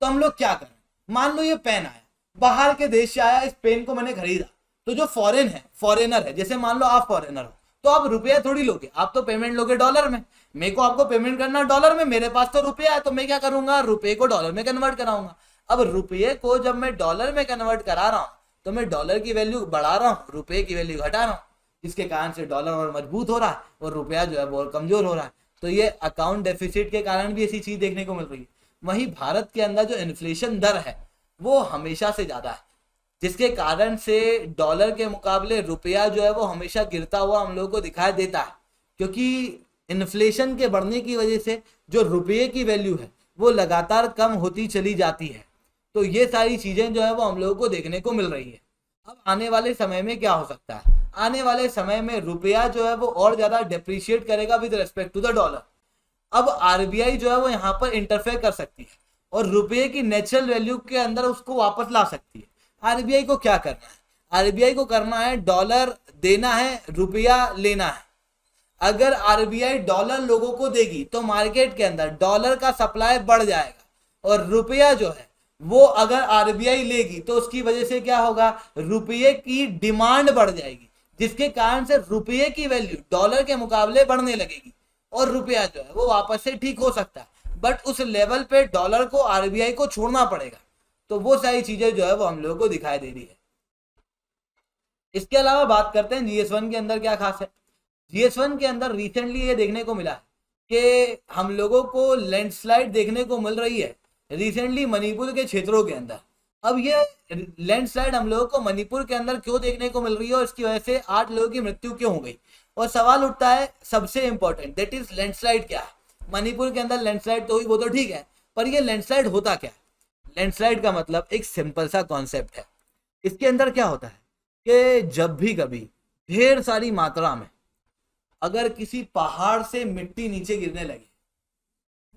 तो हम लोग क्या कर रहे हैं, मान लो ये पेन आया बाहर के देश से आया, इस पेन को मैंने खरीदा, तो जो फॉरेनर है, जैसे मान लो आप फॉरेनर हो तो आप रुपया थोड़ी लोगे, आप तो पेमेंट लोगे डॉलर में, मेरे को आपको पेमेंट करना डॉलर में, मेरे पास तो रुपया है, तो मैं क्या करूंगा, रुपये को डॉलर में कन्वर्ट कराऊंगा। अब रुपये को जब मैं डॉलर में कन्वर्ट करा रहा हूं तो मैं डॉलर की वैल्यू बढ़ा रहा हूँ, रुपये की वैल्यू घटा रहा हूँ, जिसके कारण से डॉलर और मजबूत हो रहा है और रुपया जो है वो कमजोर हो रहा है। तो ये अकाउंट डेफिसिट के कारण भी ऐसी चीज देखने को मिल रही है। वहीं भारत के अंदर जो इन्फ्लेशन दर है वो हमेशा से ज्यादा है, जिसके कारण से डॉलर के मुकाबले रुपया जो है वो हमेशा गिरता हुआ हम लोगों को दिखाई देता है, क्योंकि इन्फ्लेशन के बढ़ने की वजह से जो रुपये की वैल्यू है वो लगातार कम होती चली जाती है। तो ये सारी चीजें जो है वो हम लोगों को देखने को मिल रही है। अब आने वाले समय में क्या हो सकता है, आने वाले समय में रुपया जो है वो और ज्यादा डेप्रिशिएट करेगा with respect to the dollar. अब आरबीआई जो है वो यहाँ पर इंटरफेयर कर सकती है और रुपये की नेचुरल वैल्यू के अंदर उसको वापस ला सकती है। आरबीआई को क्या करना है, आरबीआई को करना है डॉलर देना है, रुपया लेना है। अगर आरबीआई डॉलर लोगों को देगी तो मार्केट के अंदर डॉलर का सप्लाई बढ़ जाएगा और रुपया जो है वो अगर आरबीआई लेगी तो उसकी वजह से क्या होगा, रुपये की डिमांड बढ़ जाएगी, जिसके कारण से रुपये की वैल्यू डॉलर के मुकाबले बढ़ने लगेगी और रुपया जो है वो वापस से ठीक हो सकता है, बट उस लेवल पे डॉलर को आरबीआई को छोड़ना पड़ेगा। तो वो सारी चीजें जो है वो हम लोगों को दिखाई दे रही है। इसके अलावा बात करते हैं जीएस1 के अंदर क्या खास है। जीएस1 के अंदर रिसेंटली ये देखने को मिला है कि हम लोगों को लैंडस्लाइड देखने को मिल रही है रिसेंटली मणिपुर के क्षेत्रों के अंदर। अब ये लैंडस्लाइड हम लोगों को मणिपुर के अंदर क्यों देखने को मिल रही है और इसकी वजह से 8 लोगों की मृत्यु क्यों हो गई, और सवाल उठता है सबसे इंपॉर्टेंट, दैट इज लैंडस्लाइड क्या है। मणिपुर के अंदर लैंडस्लाइड तो हुई वो तो ठीक है, पर ये लैंडस्लाइड होता क्या है। लैंडस्लाइड का मतलब एक सिंपल सा कॉन्सेप्ट है। इसके अंदर क्या होता है कि जब भी कभी ढेर सारी मात्रा में अगर किसी पहाड़ से मिट्टी नीचे गिरने लगे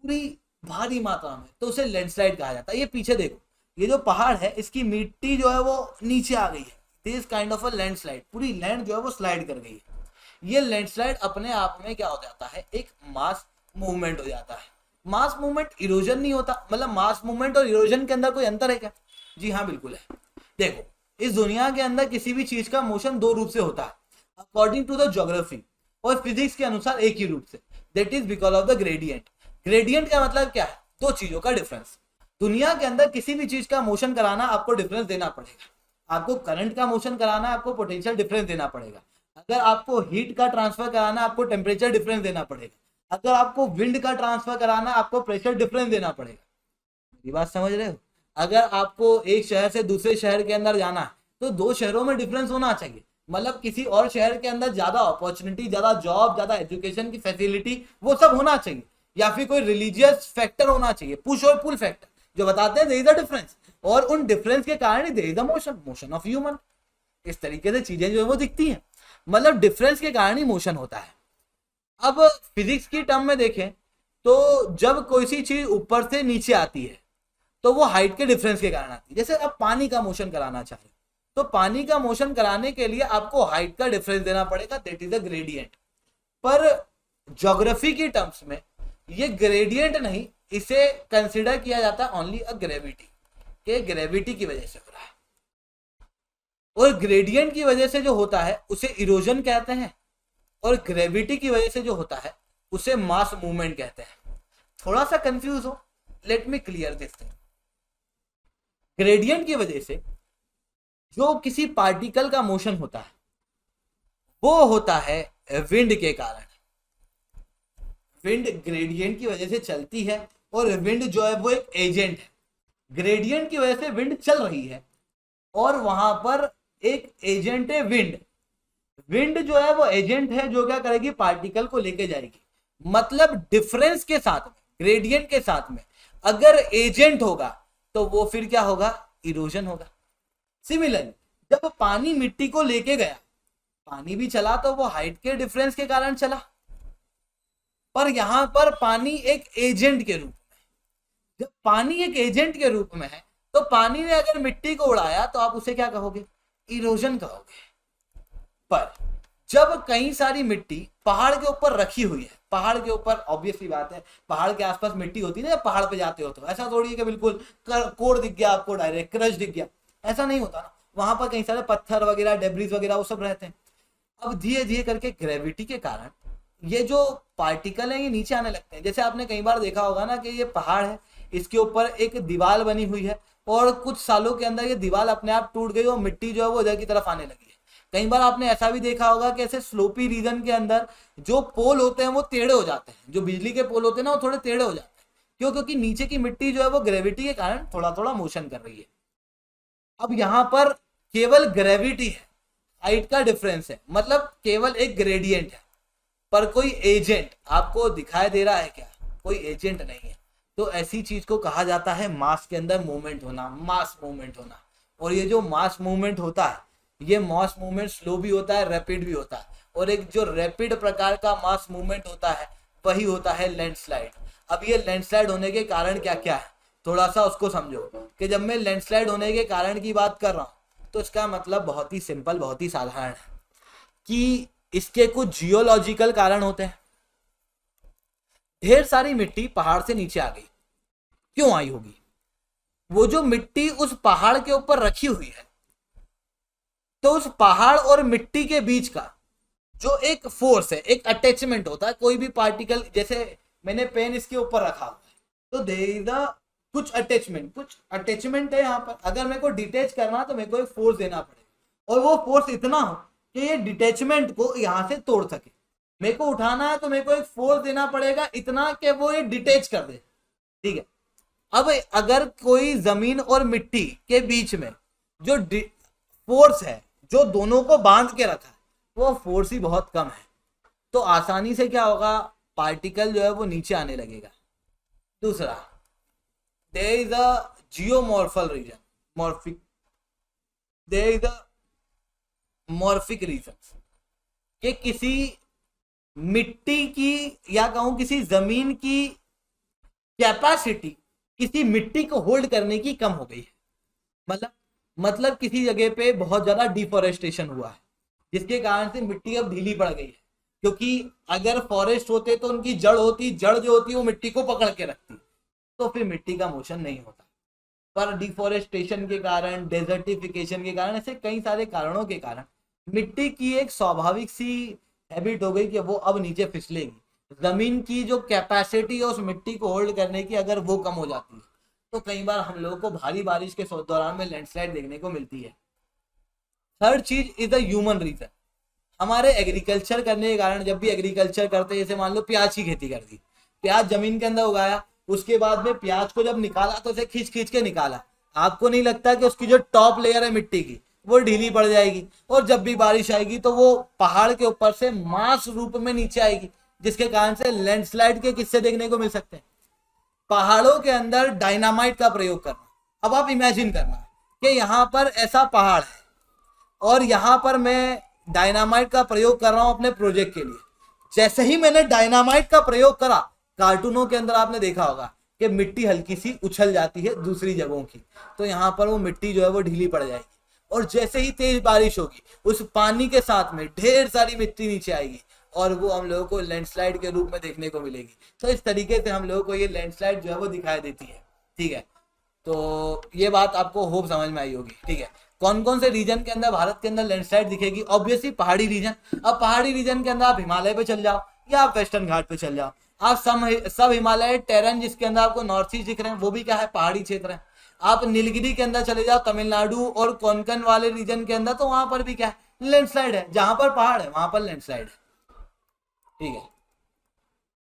पूरी भारी मात्रा में, तो उसे लैंडस्लाइड कहा जाता है। ये पीछे देखो, ये जो पहाड़ है इसकी मिट्टी जो है वो नीचे आ गई है, this kind of a landslide, पूरी लैंड जो है वो स्लाइड कर गई है। ये लैंडस्लाइड अपने आप में क्या हो जाता है, एक मास मूवमेंट हो जाता है। मास मूवमेंट इरोजन नहीं होता, मतलब मास मूवमेंट और इरोजन के अंदर कोई अंतर है क्या? जी हाँ बिल्कुल है। देखो इस दुनिया के अंदर किसी भी चीज का मोशन दो रूप से होता है अकॉर्डिंग टू द ज्योग्राफी और फिजिक्स के अनुसार एक ही रूप से, that is because of the gradient. Gradient का मतलब क्या है, दो चीजों का डिफरेंस। दुनिया के अंदर किसी भी चीज का मोशन कराना आपको डिफरेंस देना पड़ेगा। आपको करंट का मोशन कराना आपको पोटेंशियल डिफरेंस देना पड़ेगा। अगर आपको हीट का ट्रांसफर कराना आपको टेम्परेचर डिफरेंस देना पड़ेगा। अगर आपको विंड का ट्रांसफर कराना आपको प्रेशर डिफरेंस देना पड़ेगा। मेरी बात समझ रहे हो? अगर आपको एक शहर से दूसरे शहर के अंदर जाना है तो दो शहरों में डिफरेंस होना चाहिए, मतलब किसी और शहर के अंदर ज्यादा अपॉर्चुनिटी, ज्यादा जॉब, ज्यादा एजुकेशन की फैसिलिटी, वो सब होना चाहिए, या फिर कोई रिलीजियस फैक्टर होना चाहिए, पुश और पुल फैक्टर जो बताते हैं देयर इज अ डिफरेंस, और उन डिफरेंस के कारण ही there is a motion of human. इस तरीके से चीजें जो है वो दिखती हैं, मतलब डिफरेंस के कारण ही मोशन होता है। अब फिजिक्स की टर्म में देखें तो जब कोई सी चीज ऊपर से नीचे आती है तो वो हाइट के डिफरेंस के कारण आती है। जैसे अब पानी का मोशन कराना चाहे तो पानी का मोशन कराने के लिए आपको हाइट का डिफरेंस देना पड़ेगा, दैट इज द ग्रेडियंट। पर ज्योग्राफी की टर्म्स में ये ग्रेडियंट नहीं, इसे कंसिडर किया जाता है ओनली अ ग्रेविटी, के ग्रेविटी की वजह से हो रहा है। और ग्रेडियंट की वजह से जो होता है उसे इरोजन कहते हैं, और ग्रेविटी की वजह से जो होता है उसे मास मूवमेंट कहते हैं। थोड़ा सा कंफ्यूज हो, let me clear this thing. Gradient की वजह से जो किसी पार्टिकल का मोशन होता है वो होता है विंड के कारण। विंड ग्रेडियंट की वजह से चलती है और विंड जो है वो एक एजेंट है। ग्रेडियंट की वजह से विंड चल रही है और वहां पर एक एजेंट है विंड। विंड जो है वो एजेंट है जो क्या करेगी, पार्टिकल को लेके जाएगी। मतलब डिफरेंस के साथ में, ग्रेडियंट के साथ में अगर एजेंट होगा तो वो फिर क्या होगा, इरोजन होगा। सिमिलरली जब पानी मिट्टी को लेके गया, पानी भी चला तो वो हाइट के डिफरेंस के कारण चला, पर यहां पर पानी एक एजेंट के रूप में। जब पानी एक एजेंट के रूप में है तो पानी ने अगर मिट्टी को उड़ाया तो आप उसे क्या कहोगे, इरोजन कहोगे। पर जब कई सारी मिट्टी पहाड़ के ऊपर रखी हुई है, पहाड़ के ऊपर ऑब्वियसली बात है पहाड़ के आसपास मिट्टी होती है ना, पहाड़ पे जाते हो तो ऐसा थोड़ी है कि बिल्कुल कोड दिख गया आपको, डायरेक्ट क्रश दिख गया, ऐसा नहीं होता ना, वहां पर कई सारे पत्थर वगैरह, डेब्रिस वगैरह वो सब रहते हैं। अब धीरे धीरे करके ग्रेविटी के कारण ये जो पार्टिकल है ये नीचे आने लगते हैं। जैसे आपने कई बार देखा होगा ना कि ये पहाड़ है, इसके ऊपर एक दीवार बनी हुई है और कुछ सालों के अंदर ये दीवार अपने आप टूट गई और मिट्टी जो है वो इधर की तरफ आने लगी है। कई बार आपने ऐसा भी देखा होगा कि ऐसे स्लोपी रीजन के अंदर जो पोल होते हैं वो टेढ़े हो जाते हैं, जो बिजली के पोल होते हैं ना वो थोड़े टेढ़े हो जाते हैं। क्यों? क्योंकि नीचे की मिट्टी जो है वो ग्रेविटी के कारण थोड़ा थोड़ा मोशन कर रही है। अब यहाँ पर केवल ग्रेविटी है, हाइट का डिफरेंस है, मतलब केवल एक ग्रेडियंट है, पर कोई एजेंट आपको दिखाई दे रहा है क्या? कोई एजेंट नहीं है। तो ऐसी चीज को कहा जाता है मास के अंदर मूवमेंट होना, मास मूवमेंट होना। और ये जो मास मूवमेंट होता है, ये मास मूवमेंट स्लो भी होता है, रैपिड भी होता है। और एक जो रैपिड प्रकार का मास मूवमेंट होता है वही होता है लैंडस्लाइड। अब ये लैंडस्लाइड होने के कारण क्या क्या है, थोड़ा सा उसको समझो कि जब मैं लैंडस्लाइड होने के कारण की बात कर रहा हूँ तो इसका मतलब बहुत ही सिंपल, बहुत ही साधारण है कि इसके कुछ जियोलॉजिकल कारण होते हैं। ढेर सारी मिट्टी पहाड़ से नीचे आ गई, क्यों आई होगी? वो जो मिट्टी उस पहाड़ के ऊपर रखी हुई है, तो उस पहाड़ और मिट्टी के बीच का जो एक फोर्स है, एक अटैचमेंट होता है। कोई भी पार्टिकल, जैसे मैंने पेन इसके ऊपर रखा हुआ है तो देयर इज कुछ अटैचमेंट है यहाँ पर। अगर मेरे को डिटेच करना तो मेरे को एक फोर्स देना पड़ेगा और वो फोर्स इतना हो कि ये डिटेचमेंट को यहाँ से तोड़ सके। मेरे को उठाना है तो मेरे को एक फोर्स देना पड़ेगा इतना कि वो ये डिटेच कर दे, ठीक है। अब अगर कोई जमीन और मिट्टी के बीच में जो फोर्स है जो दोनों को बांध के रखा है, वो फोर्स ही बहुत कम है, तो आसानी से क्या होगा, पार्टिकल जो है वो नीचे आने लगेगा। दूसरा, there is a geomorphic region, there is a morphic region कि किसी मिट्टी की या कहूं किसी जमीन की कैपेसिटी किसी मिट्टी को होल्ड करने की कम हो गई है। मतलब किसी जगह पे बहुत ज्यादा डिफोरेस्टेशन हुआ है जिसके कारण से मिट्टी अब ढीली पड़ गई है। क्योंकि अगर फॉरेस्ट होते तो उनकी जड़ होती, जड़ जो होती वो मिट्टी को पकड़ के रखती, तो फिर मिट्टी का मोशन नहीं होता। पर डिफोरेस्टेशन के कारण, डेजर्टिफिकेशन के कारण, ऐसे कई सारे कारणों के कारण मिट्टी की एक स्वाभाविक सी हैबिट हो गई कि वो अब नीचे फिसलेगी। जमीन की जो कैपेसिटी है उस मिट्टी को होल्ड करने की, अगर वो कम हो जाती है तो कई बार हम लोगों को भारी बारिश के दौरान में लैंडस्लाइड देखने को मिलती है। थर्ड चीज इज द ह्यूमन रीजन। हमारे एग्रीकल्चर करने के कारण, जब भी एग्रीकल्चर करते हैं, जैसे मान लो प्याज की खेती कर दी, प्याज जमीन के अंदर उगाया, उसके बाद में प्याज को जब निकाला तो उसे खींच खींच के निकाला। आपको नहीं लगता कि उसकी जो टॉप लेयर है मिट्टी की वो ढीली पड़ जाएगी और जब भी बारिश आएगी तो वो पहाड़ के ऊपर से मास रूप में नीचे आएगी, जिसके कारण से लैंडस्लाइड के किस्से देखने को मिल सकते हैं। पहाड़ों के अंदर डायनामाइट का प्रयोग करना। अब आप इमेजिन करना कि यहाँ पर ऐसा पहाड़ है और यहाँ पर मैं डायनामाइट का प्रयोग कर रहा हूँ अपने प्रोजेक्ट के लिए। जैसे ही मैंने डायनामाइट का प्रयोग करा, कार्टूनों के अंदर आपने देखा होगा कि मिट्टी हल्की सी उछल जाती है दूसरी जगहों की, तो यहाँ पर वो मिट्टी जो है वो ढीली पड़ जाएगी और जैसे ही तेज बारिश होगी उस पानी के साथ में ढेर सारी मिट्टी नीचे आएगी और वो हम लोगों को लैंडस्लाइड के रूप में देखने को मिलेगी। तो इस तरीके से हम लोगों को ये लैंडस्लाइड जो है वो दिखाई देती है, ठीक है। तो ये बात आपको होप समझ में आई होगी, ठीक है। कौन कौन से रीजन के अंदर भारत के अंदर लैंडस्लाइड दिखेगी? ऑब्वियसली पहाड़ी रीजन। अब पहाड़ी रीजन के अंदर आप हिमालय पे चल जाओ या आप वेस्टर्न घाट पे चल जाओ, आप सब हिमालय टेरन जिसके अंदर आपको नॉर्थ ईस्ट दिख रहे हैं वो भी क्या है, पहाड़ी क्षेत्र है। आप नीलगिरी के अंदर चले जाओ, तमिलनाडु और कोंकण वाले रीजन के अंदर, तो वहां पर भी क्या है, लैंडस्लाइड है। जहां पर पहाड़ है वहां पर लैंडस्लाइड है, ठीक है।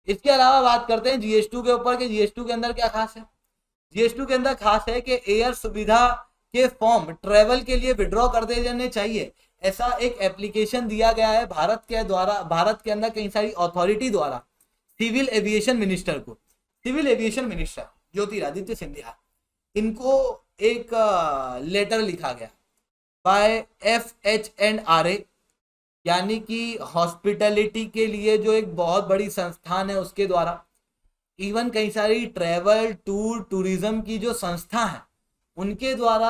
इसके अलावा बात करते हैं GS2 के ऊपर कि GS2 के अंदर क्या खास है। GS2 के अंदर खास है कि एयर सुविधा के फॉर्म ट्रेवल के लिए विड्रॉ कर देने चाहिए, ऐसा एक एप्लीकेशन दिया गया है भारत के द्वारा, भारत के अंदर कई सारी अथॉरिटी द्वारा सिविल एविएशन मिनिस्टर को। Civil aviation minister Jyotiraditya Scindia, इनको एक लेटर लिखा गया बाय FHNRA, यानी कि हॉस्पिटलिटी के लिए जो एक बहुत बड़ी संस्थान है उसके द्वारा। इवन कई सारी ट्रैवल टूरिज्म की जो संस्था है उनके द्वारा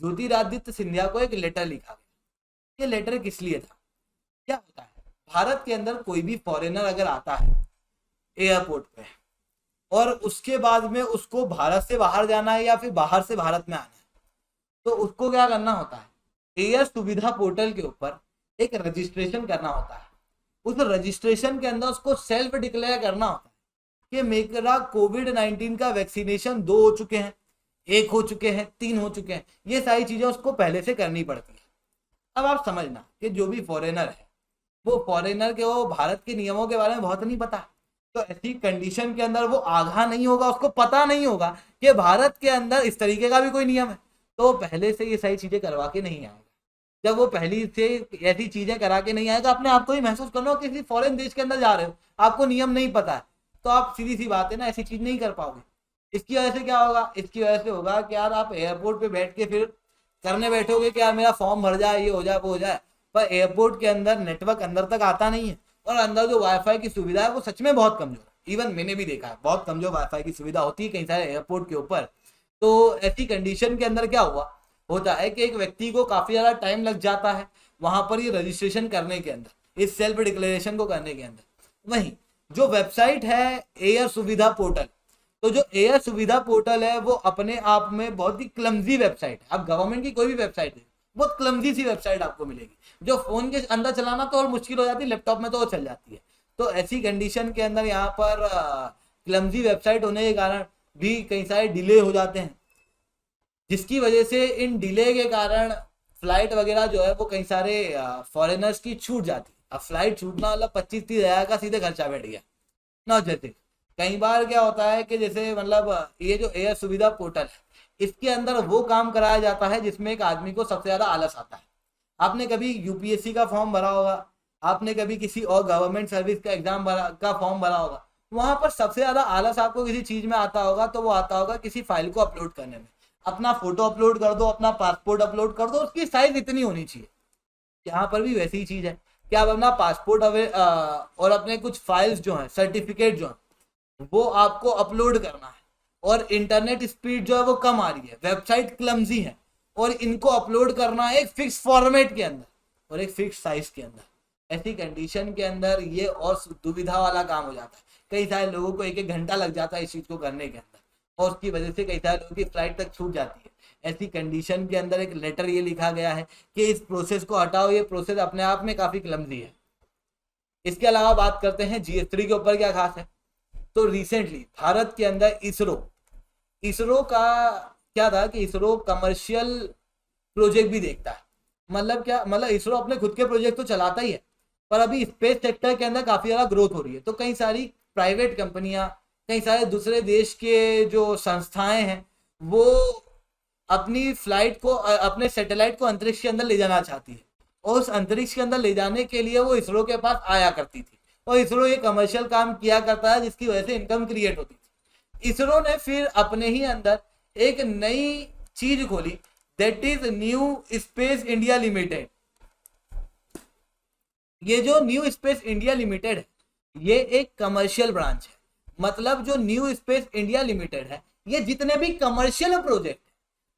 ज्योतिरादित्य सिंधिया को एक लेटर लिखा गया। ये लेटर किस लिए था? क्या होता है, भारत के अंदर कोई भी फॉरेनर अगर आता है एयरपोर्ट पे और उसके बाद में उसको भारत से बाहर जाना है या फिर बाहर से भारत में आना है, तो उसको क्या करना होता है, एयर सुविधा पोर्टल के ऊपर एक रजिस्ट्रेशन करना होता है। उस रजिस्ट्रेशन के अंदर उसको सेल्फ डिक्लेयर करना होता है कि मेरा कोविड-19 का वैक्सीनेशन 2 हो चुके हैं, 1 हो चुके हैं, 3 हो चुके हैं। ये सारी चीजें उसको पहले से करनी पड़ती है। अब आप समझना कि जो भी फॉरेनर है वो फॉरेनर के वो भारत के नियमों के बारे में बहुत नहीं पता, तो ऐसी कंडीशन के अंदर वो आगाह नहीं होगा, उसको पता नहीं होगा कि भारत के अंदर इस तरीके का भी कोई नियम है, तो वो पहले से ये सारी चीजें करवा के नहीं आएगा। जब वो पहली से ऐसी चीजें करा के नहीं आएगा, अपने आप को ही महसूस करना हो किसी फॉरेन देश के अंदर जा रहे हो, आपको नियम नहीं पता है, तो आप सीधी सी बात है ना ऐसी चीज नहीं कर पाओगे। इसकी वजह से क्या होगा, इसकी वजह से होगा कि यार आप एयरपोर्ट पे बैठ के फिर करने बैठोगे कि यार मेरा फॉर्म भर जाए, ये हो जाए, वो हो जाए, पर एयरपोर्ट के अंदर नेटवर्क अंदर तक आता नहीं है और अंदर जो वाईफाई की सुविधा है वो सच में बहुत कमजोर है। इवन मैंने भी देखा है बहुत कमजोर वाईफाई की सुविधा होती है कई सारे एयरपोर्ट के ऊपर। तो ऐसी कंडीशन के अंदर क्या हुआ होता है कि एक व्यक्ति को काफी ज्यादा टाइम लग जाता है वहां पर ये रजिस्ट्रेशन करने के अंदर, इस सेल्फ डिक्लेरेशन को करने के अंदर। वहीं जो वेबसाइट है एयर सुविधा पोर्टल, तो जो एयर सुविधा पोर्टल है वो अपने आप में बहुत ही क्लमजी वेबसाइट है। अब गवर्नमेंट की कोई भी वेबसाइट है बहुत क्लमजी सी वेबसाइट आपको मिलेगी, जो फोन के अंदर चलाना तो और मुश्किल हो जाती है, लैपटॉप में तो वो चल जाती है। तो ऐसी कंडीशन के अंदर यहाँ पर क्लमजी वेबसाइट होने के कारण भी कई सारे डिले हो जाते हैं, जिसकी वजह से इन डिले के कारण फ्लाइट वगैरह जो है वो कई सारे फॉरेनर्स की छूट जाती है। अब फ्लाइट छूटना मतलब 25-30 हज़ार का सीधे खर्चा बैठ गया ना। जैसे कई बार क्या होता है कि जैसे मतलब ये जो एयर सुविधा पोर्टल है इसके अंदर वो काम कराया जाता है जिसमें एक आदमी को सबसे ज्यादा आलस आता है। आपने कभी यूपीएससी का फॉर्म भरा होगा, आपने कभी किसी और गवर्नमेंट सर्विस का एग्जाम का फॉर्म भरा होगा, वहां पर सबसे ज्यादा आलस आपको किसी चीज में आता होगा तो वो आता होगा किसी फाइल को अपलोड करने में। अपना फोटो अपलोड कर दो, अपना पासपोर्ट अपलोड कर दो, उसकी साइज इतनी होनी चाहिए। यहाँ पर भी वैसी ही चीज है कि आप अपना पासपोर्ट और अपने कुछ फाइल्स जो है, सर्टिफिकेट जो है वो आपको अपलोड करना है, और इंटरनेट स्पीड जो है वो कम आ रही है, वेबसाइट क्लमजी है, और इनको अपलोड करना है एक फिक्स फॉर्मेट के अंदर और एक फिक्स साइज के अंदर। ऐसी कंडीशन के अंदर ये और दुविधा वाला काम हो जाता है। कई सारे लोगों को 1-1 घंटा लग जाता है इस चीज को करने के अंदर, और उसकी वजह से कई सारे लोगों की फ्लाइट तक छूट जाती है। ऐसी कंडीशन के अंदर एक लेटर ये लिखा गया है कि इस प्रोसेस को हटाओ, ये प्रोसेस अपने आप में काफी क्लमजी है। इसके अलावा बात करते हैं GS3 के ऊपर क्या खास है। तो रिसेंटली भारत के अंदर इसरो का क्या था कि इसरो कमर्शियल प्रोजेक्ट भी देखता है। मतलब क्या, मतलब इसरो अपने खुद के प्रोजेक्ट तो चलाता ही है, पर अभी स्पेस सेक्टर के अंदर काफी ज्यादा ग्रोथ हो रही है, तो कई सारी प्राइवेट कंपनियां, कई सारे दूसरे देश के जो संस्थाएं हैं वो अपनी फ्लाइट को, अपने सैटेलाइट को अंतरिक्ष के अंदर ले जाना चाहती है, और उस अंतरिक्ष के अंदर ले जाने के लिए वो इसरो के पास आया करती थी, और इसरो ये कमर्शियल काम किया करता है जिसकी वजह से इनकम क्रिएट होती थी। इसरो ने फिर अपने ही अंदर एक नई चीज खोली, that is new space India limited. ये जो न्यू स्पेस इंडिया लिमिटेड है ये एक कमर्शियल ब्रांच है। मतलब जो न्यू स्पेस इंडिया लिमिटेड है ये जितने भी कमर्शियल प्रोजेक्ट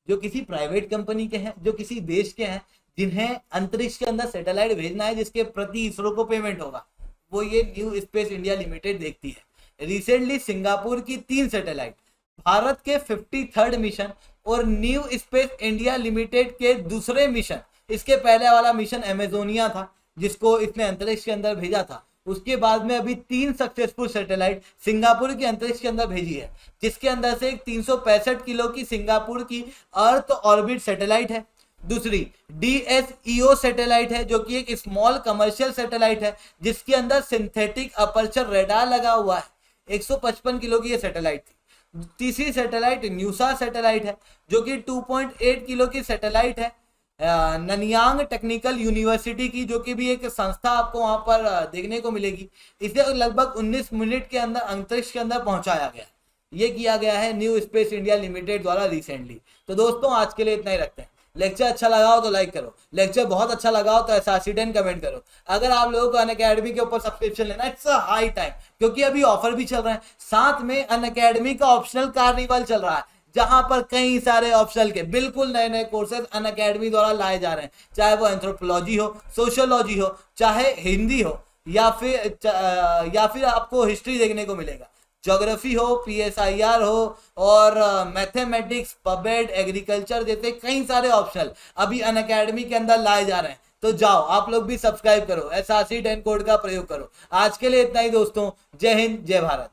जो किसी प्राइवेट कंपनी के हैं, जो किसी देश के हैं, जिन्हें अंतरिक्ष के अंदर सैटेलाइट भेजना है जिसके प्रति इसरो को पेमेंट होगा, वो ये न्यू स्पेस इंडिया लिमिटेड देखती है। रिसेंटली सिंगापुर की 3 सैटेलाइट, भारत के 53rd मिशन और न्यू स्पेस इंडिया लिमिटेड के दूसरे मिशन, इसके पहले वाला मिशन अमेजोनिया था जिसको इसने अंतरिक्ष के अंदर भेजा था, उसके बाद में अभी 3 सक्सेसफुल सैटेलाइट सिंगापुर के अंतरिक्ष के अंदर भेजी है, जिसके अंदर से एक 365 किलो की सिंगापुर की अर्थ ऑर्बिट सैटेलाइट है, दूसरी DSEO सैटेलाइट है जो कि एक स्मॉल कमर्शियल सैटेलाइट है जिसके अंदर सिंथेटिक अपर्चर रेडार लगा हुआ है, 155 किलो की ये सैटेलाइट थी। तीसरी सैटेलाइट न्यूसा सैटेलाइट है जो कि 2.8 किलो की सैटेलाइट है, ननियांग टेक्निकल यूनिवर्सिटी की, जो कि भी एक संस्था आपको वहां पर देखने को मिलेगी। इसे लगभग 19 मिनट के अंदर अंतरिक्ष के अंदर पहुंचाया गया। ये किया गया है न्यू स्पेस इंडिया लिमिटेड द्वारा रिसेंटली। तो दोस्तों आज के लिए इतना ही रखते हैं। लेक्चर अच्छा लगा हो तो लाइक करो, लेक्चर बहुत अच्छा लगा हो तो SRC10 कमेंट करो। अगर आप लोगों को अनअकैडमी के ऊपर सब्सक्रिप्शन लेना, इट्स अ हाई टाइम, क्योंकि अभी ऑफर भी चल रहा है, साथ में अनअकैडमी का ऑप्शनल कार्निवल चल रहा है जहां पर कई सारे ऑप्शनल के बिल्कुल नए नए कोर्सेज अनअकैडमी द्वारा लाए जा रहे हैं, चाहे वो एंथ्रोपोलॉजी हो, सोशियोलॉजी हो, चाहे हिंदी हो, या फिर आपको हिस्ट्री देखने को मिलेगा, ज्योग्राफी हो, PSIR हो, और मैथमेटिक्स, पबेड, एग्रीकल्चर जैसे कई सारे ऑप्शनल अभी अनअकैडमी के अंदर लाए जा रहे हैं। तो जाओ आप लोग भी सब्सक्राइब करो, SRC 10 कोड का प्रयोग करो। आज के लिए इतना ही दोस्तों, जय हिंद, जय भारत।